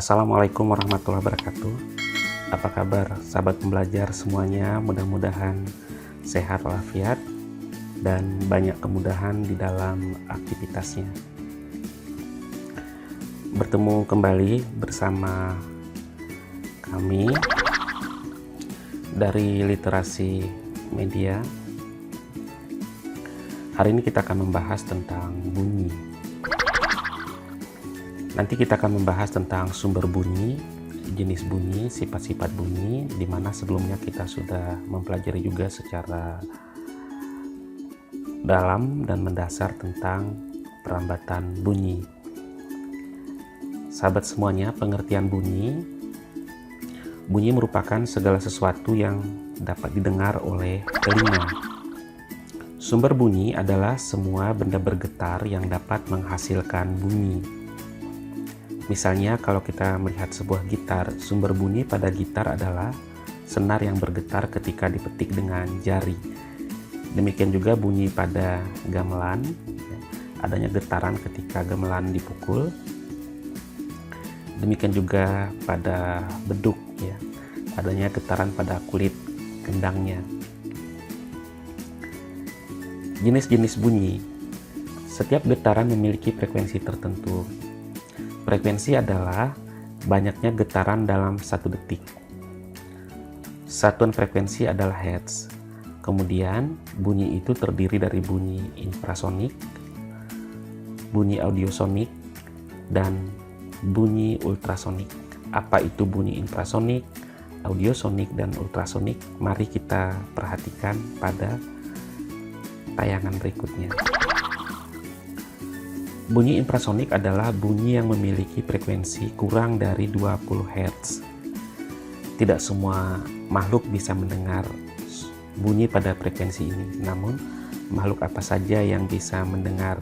Assalamualaikum warahmatullahi wabarakatuh. Apa kabar sahabat pembelajar semuanya? Mudah-mudahan sehat walafiat dan banyak kemudahan di dalam aktivitasnya. Bertemu kembali bersama kami dari Literasi Media. Hari ini kita akan membahas tentang bunyi. Nanti kita akan membahas tentang sumber bunyi, jenis bunyi, sifat-sifat bunyi, di mana sebelumnya kita sudah mempelajari juga secara dalam dan mendasar tentang perambatan bunyi. Sahabat semuanya, pengertian bunyi merupakan segala sesuatu yang dapat didengar oleh telinga. Sumber bunyi adalah semua benda bergetar yang dapat menghasilkan bunyi. Misalnya kalau kita melihat sebuah gitar, sumber bunyi pada gitar adalah senar yang bergetar ketika dipetik dengan jari. Demikian juga bunyi pada gamelan, adanya getaran ketika gamelan dipukul. Demikian juga pada beduk, adanya getaran pada kulit gendangnya. Jenis-jenis bunyi, setiap getaran memiliki frekuensi tertentu. Frekuensi adalah banyaknya getaran dalam 1 detik. Satuan frekuensi adalah hertz. Kemudian bunyi itu terdiri dari bunyi infrasonik, bunyi audiosonik, dan bunyi ultrasonik. Apa itu bunyi infrasonik, audiosonik, dan ultrasonik? Mari kita perhatikan pada tayangan berikutnya. Bunyi infrasonik adalah bunyi yang memiliki frekuensi kurang dari 20 Hz. Tidak semua makhluk bisa mendengar bunyi pada frekuensi ini, namun makhluk apa saja yang bisa mendengar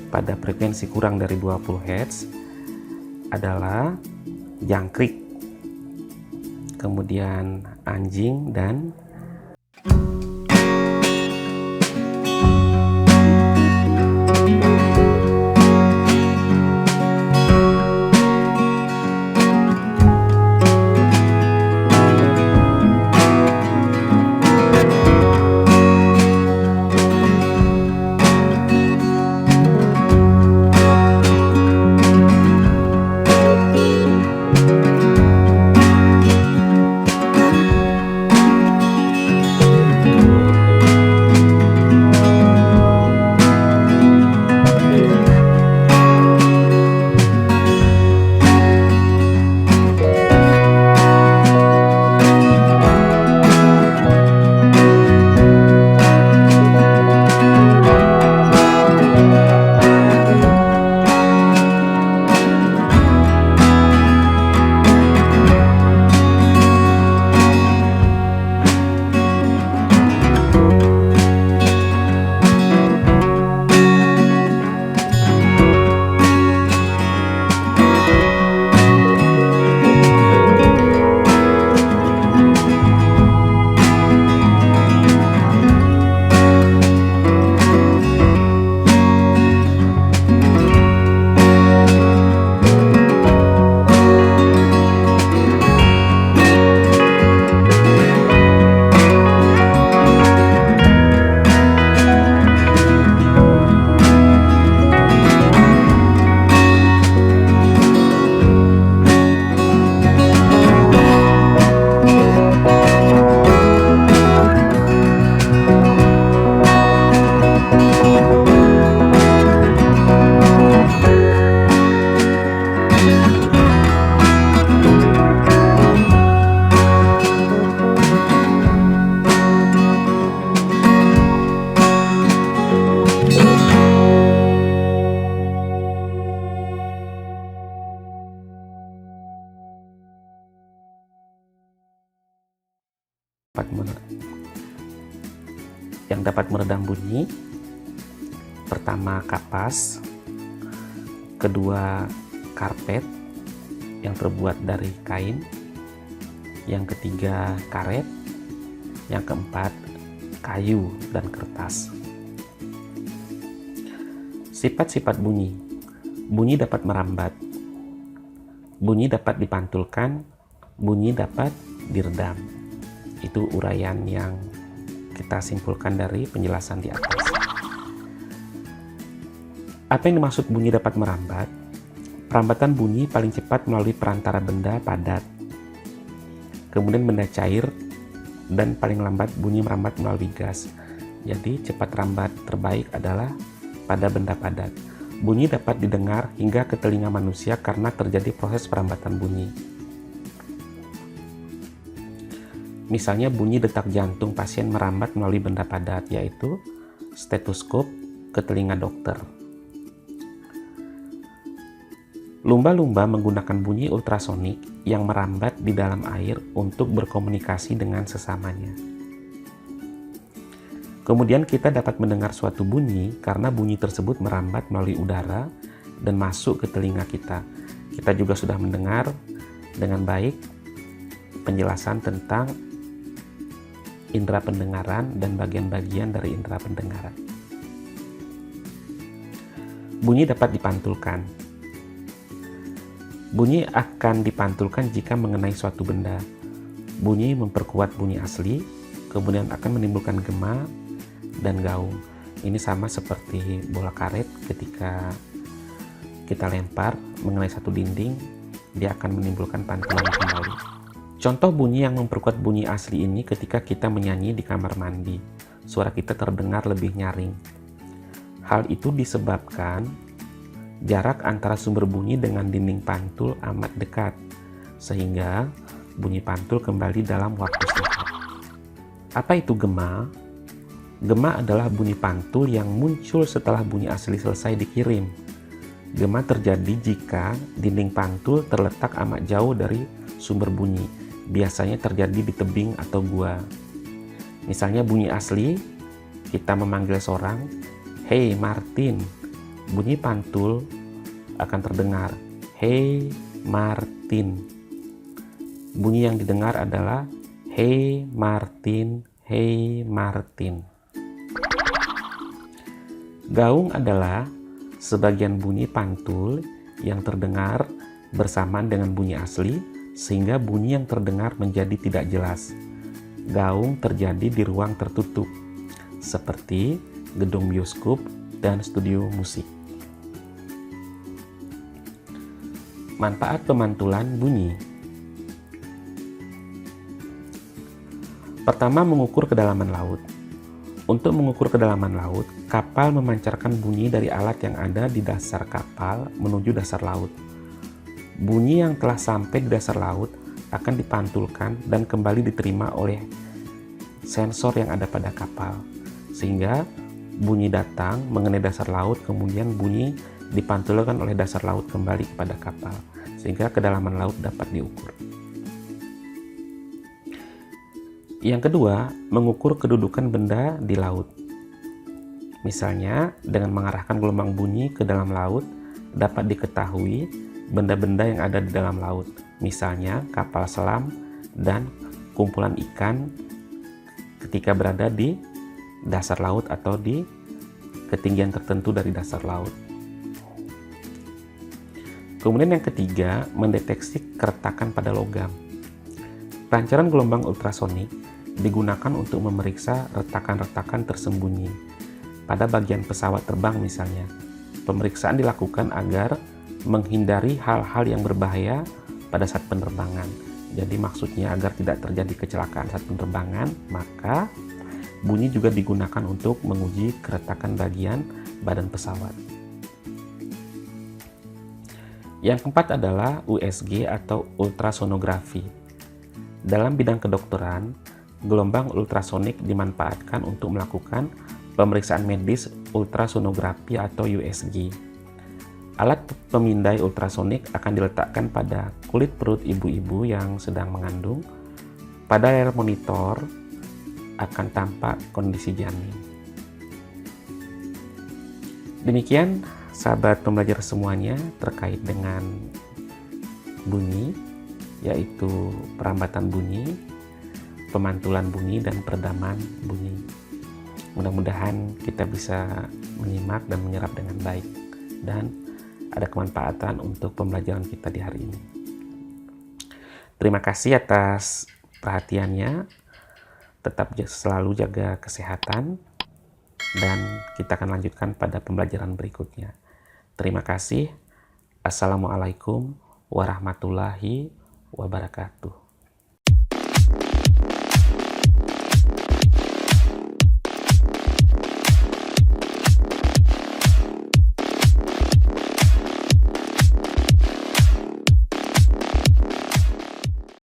pada frekuensi kurang dari 20 Hz adalah jangkrik, kemudian anjing, dan yang dapat meredam bunyi. Pertama, kapas. Kedua, karpet yang terbuat dari kain. Yang ketiga, karet. Yang keempat, kayu dan kertas. Sifat-sifat bunyi. Bunyi dapat merambat. Bunyi dapat dipantulkan, bunyi dapat diredam. Itu uraian yang kita simpulkan dari penjelasan di atas. Apa yang dimaksud bunyi dapat merambat? Perambatan bunyi paling cepat melalui perantara benda padat, kemudian benda cair, dan paling lambat bunyi merambat melalui gas. Jadi cepat rambat terbaik adalah pada benda padat. Bunyi dapat didengar hingga ke telinga manusia karena terjadi proses perambatan bunyi. Misalnya bunyi detak jantung pasien merambat melalui benda padat, yaitu stetoskop ke telinga dokter. Lumba-lumba menggunakan bunyi ultrasonik yang merambat di dalam air untuk berkomunikasi dengan sesamanya. Kemudian kita dapat mendengar suatu bunyi karena bunyi tersebut merambat melalui udara dan masuk ke telinga kita. Kita juga sudah mendengar dengan baik penjelasan tentang indera pendengaran dan bagian-bagian dari indera pendengaran. Bunyi dapat dipantulkan. Bunyi akan dipantulkan jika mengenai suatu benda. Bunyi memperkuat bunyi asli, kemudian akan menimbulkan gema dan gaung. Ini sama seperti bola karet, ketika kita lempar mengenai satu dinding, dia akan menimbulkan pantulan kembali. Contoh bunyi yang memperkuat bunyi asli ini ketika kita menyanyi di kamar mandi. Suara kita terdengar lebih nyaring. Hal itu disebabkan jarak antara sumber bunyi dengan dinding pantul amat dekat, sehingga bunyi pantul kembali dalam waktu singkat. Apa itu gema? Gema adalah bunyi pantul yang muncul setelah bunyi asli selesai dikirim. Gema terjadi jika dinding pantul terletak amat jauh dari sumber bunyi. Biasanya terjadi di tebing atau gua. Misalnya bunyi asli, kita memanggil seorang, "Hey Martin." Bunyi pantul akan terdengar, "Hey Martin." Bunyi yang didengar adalah, "Hey Martin, hey Martin." Gaung adalah sebagian bunyi pantul yang terdengar bersamaan dengan bunyi asli, sehingga bunyi yang terdengar menjadi tidak jelas. Gaung terjadi di ruang tertutup, seperti gedung bioskop dan studio musik. Manfaat pemantulan bunyi. Pertama, mengukur kedalaman laut. Untuk mengukur kedalaman laut, kapal memancarkan bunyi dari alat yang ada di dasar kapal menuju dasar laut. Bunyi yang telah sampai di dasar laut akan dipantulkan dan kembali diterima oleh sensor yang ada pada kapal, sehingga bunyi datang mengenai dasar laut, kemudian bunyi dipantulkan oleh dasar laut kembali kepada kapal, sehingga kedalaman laut dapat diukur. Yang kedua, mengukur kedudukan benda di laut. Misalnya, dengan mengarahkan gelombang bunyi ke dalam laut, dapat diketahui benda-benda yang ada di dalam laut. Misalnya, kapal selam dan kumpulan ikan ketika berada di dasar laut atau di ketinggian tertentu dari dasar laut. Kemudian yang ketiga, mendeteksi keretakan pada logam. Pancaran gelombang ultrasonik digunakan untuk memeriksa retakan-retakan tersembunyi pada bagian pesawat terbang misalnya. Pemeriksaan dilakukan agar menghindari hal-hal yang berbahaya pada saat penerbangan. Jadi maksudnya agar tidak terjadi kecelakaan saat penerbangan, maka bunyi juga digunakan untuk menguji keretakan bagian badan pesawat. Yang keempat adalah USG atau ultrasonografi. Dalam bidang kedokteran, gelombang ultrasonik dimanfaatkan untuk melakukan pemeriksaan medis ultrasonografi atau USG. Alat pemindai ultrasonik akan diletakkan pada kulit perut ibu-ibu yang sedang mengandung. Pada layar monitor akan tampak kondisi janin. Demikian sahabat pembelajar semuanya terkait dengan bunyi, yaitu perambatan bunyi, pemantulan bunyi, dan peredaman bunyi. Mudah-mudahan kita bisa menyimak dan menyerap dengan baik dan ada kemanfaatan untuk pembelajaran kita di hari ini. Terima kasih atas perhatiannya. Tetap selalu jaga kesehatan dan kita akan lanjutkan pada pembelajaran berikutnya. Terima kasih. Assalamualaikum warahmatullahi wabarakatuh.